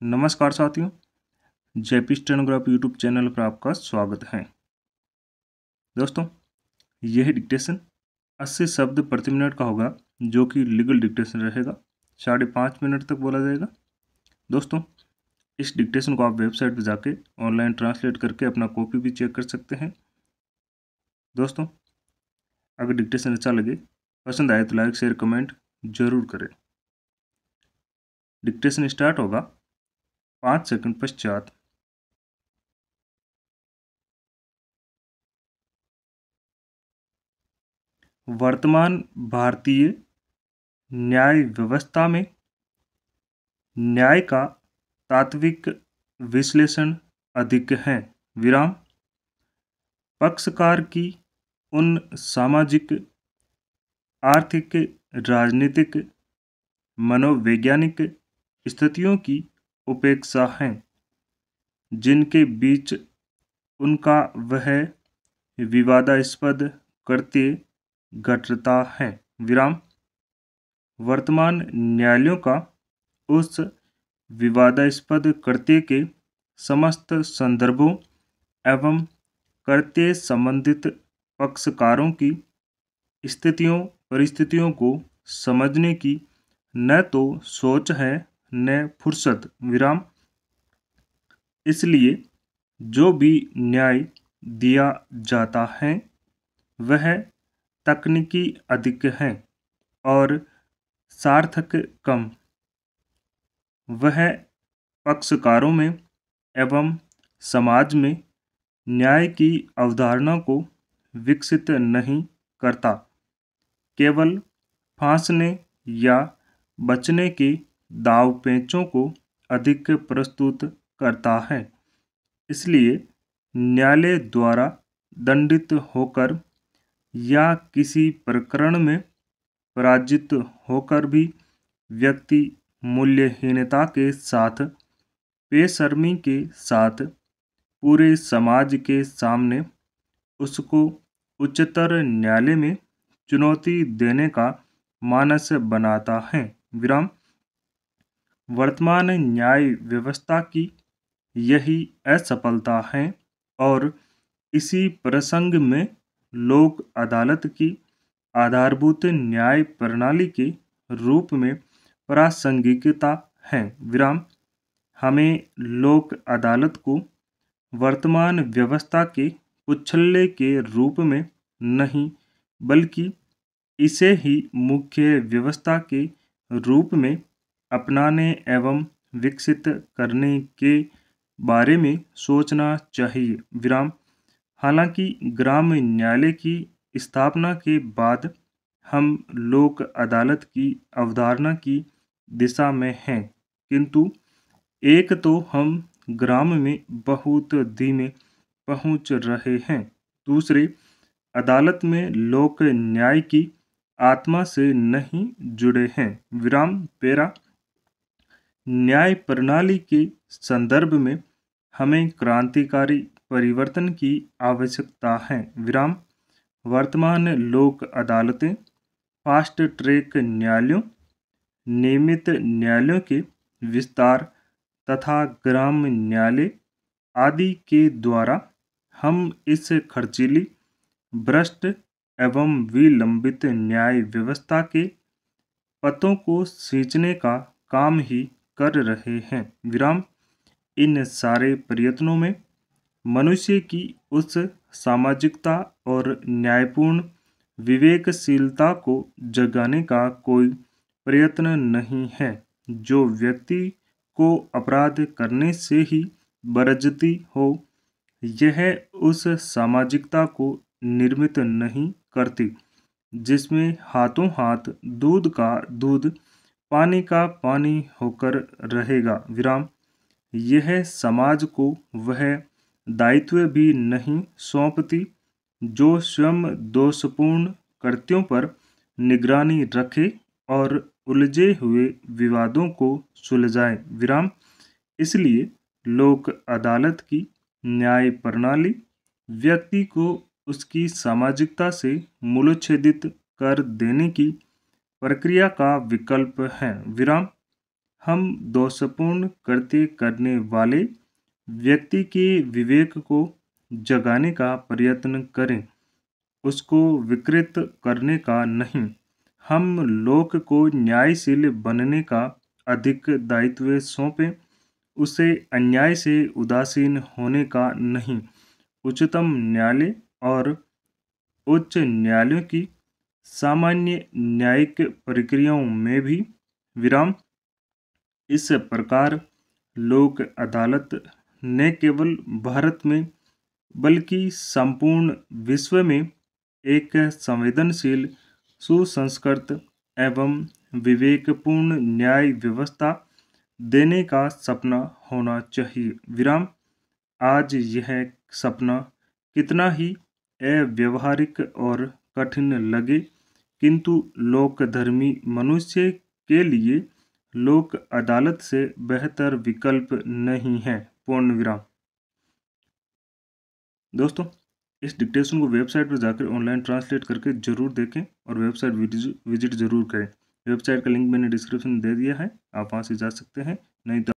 नमस्कार साथियों, JP stenograph YouTube channel पर आपका स्वागत है। दोस्तों, यह डिक्टेशन 80 शब्द प्रति मिनट का होगा, जो कि लीगल डिक्टेशन रहेगा। 5.5 मिनट तक बोला जाएगा। दोस्तों, इस डिक्टेशन को आप वेबसाइट पर जाके ऑनलाइन ट्रांसलेट करके अपना कॉपी भी चेक कर सकते हैं। दोस्तों, अगर डिक्टेशन अच्छा लगे, पसंद आए तो लाइक शेयर कमेंट जरूर करें। डिक्टेशन स्टार्ट होगा 5 सेकंड पश्चात। वर्तमान भारतीय न्याय व्यवस्था में न्याय का तात्विक विश्लेषण अधिक है। विराम। पक्षकार की उन सामाजिक, आर्थिक, राजनीतिक, मनोवैज्ञानिक स्थितियों की उपेक्षा है जिनके बीच उनका वह विवादास्पद कृत्य घटता है। विराम। वर्तमान न्यायालयों का उस विवादास्पद कृत्य के समस्त संदर्भों एवं कृत्य संबंधित पक्षकारों की स्थितियों परिस्थितियों को समझने की न तो सोच है न फुर्सत। विराम। इसलिए जो भी न्याय दिया जाता है वह तकनीकी अधिक है और सार्थक कम। वह पक्षकारों में एवं समाज में न्याय की अवधारणा को विकसित नहीं करता, केवल फांसने या बचने के दांवपेचों को अधिक प्रस्तुत करता है। इसलिए न्यायालय द्वारा दंडित होकर या किसी प्रकरण में पराजित होकर भी व्यक्ति मूल्यहीनता के साथ, बेशर्मी के साथ पूरे समाज के सामने उसको उच्चतर न्यायालय में चुनौती देने का मानस बनाता है। विराम। वर्तमान न्याय व्यवस्था की यही असफलता है और इसी प्रसंग में लोक अदालत की आधारभूत न्याय प्रणाली के रूप में प्रासंगिकता है। विराम। हमें लोक अदालत को वर्तमान व्यवस्था के उछल्ले के रूप में नहीं, बल्कि इसे ही मुख्य व्यवस्था के रूप में अपनाने एवं विकसित करने के बारे में सोचना चाहिए। विराम। हालांकि ग्राम न्यायालय की स्थापना के बाद हम लोक अदालत की अवधारणा की दिशा में हैं, किंतु एक तो हम ग्राम में बहुत धीमे पहुंच रहे हैं, दूसरे अदालत में लोक न्याय की आत्मा से नहीं जुड़े हैं। विराम। पेरा। न्याय प्रणाली के संदर्भ में हमें क्रांतिकारी परिवर्तन की आवश्यकता है। विराम। वर्तमान लोक अदालतें फास्ट ट्रैक न्यायालयों, नियमित न्यायालयों के विस्तार तथा ग्राम न्यायालय आदि के द्वारा हम इस खर्चीली, भ्रष्ट एवं विलंबित न्याय व्यवस्था के पतों को सींचने का काम ही कर रहे हैं। विराम। इन सारे प्रयत्नों में मनुष्य की उस सामाजिकता और न्यायपूर्ण विवेकशीलता को जगाने का कोई प्रयत्न नहीं है जो व्यक्ति को अपराध करने से ही बरजती हो। यह उस सामाजिकता को निर्मित नहीं करती जिसमें हाथों हाथ दूध का दूध, पानी का पानी होकर रहेगा। विराम। यह समाज को वह दायित्व भी नहीं सौंपती जो स्वयं दोषपूर्ण कृत्यों पर निगरानी रखे और उलझे हुए विवादों को सुलझाए। विराम। इसलिए लोक अदालत की न्याय प्रणाली व्यक्ति को उसकी सामाजिकता से मूलोच्छेदित कर देने की प्रक्रिया का विकल्प है। विराम। हम दोषपूर्ण कृत्य करने वाले व्यक्ति के विवेक को जगाने का प्रयत्न करें, उसको विकृत करने का नहीं। हम लोक को न्यायशील बनने का अधिक दायित्व सौंपें, उसे अन्याय से उदासीन होने का नहीं। उच्चतम न्यायालय और उच्च न्यायालयों की सामान्य न्यायिक प्रक्रियाओं में भी विराम। इस प्रकार लोक अदालत न केवल भारत में बल्कि संपूर्ण विश्व में एक संवेदनशील, सुसंस्कृत एवं विवेकपूर्ण न्याय व्यवस्था देने का सपना होना चाहिए। विराम। आज यह सपना कितना ही अव्यवहारिक और कठिन लगे, किंतु लोकधर्मी मनुष्य के लिए लोक अदालत से बेहतर विकल्प नहीं है। पूर्ण विराम। दोस्तों, इस डिक्टेशन को वेबसाइट पर जाकर ऑनलाइन ट्रांसलेट करके जरूर देखें और वेबसाइट विजिट जरूर करें। वेबसाइट का लिंक मैंने डिस्क्रिप्शन में दे दिया है, आप वहां से जा सकते हैं। नहीं तो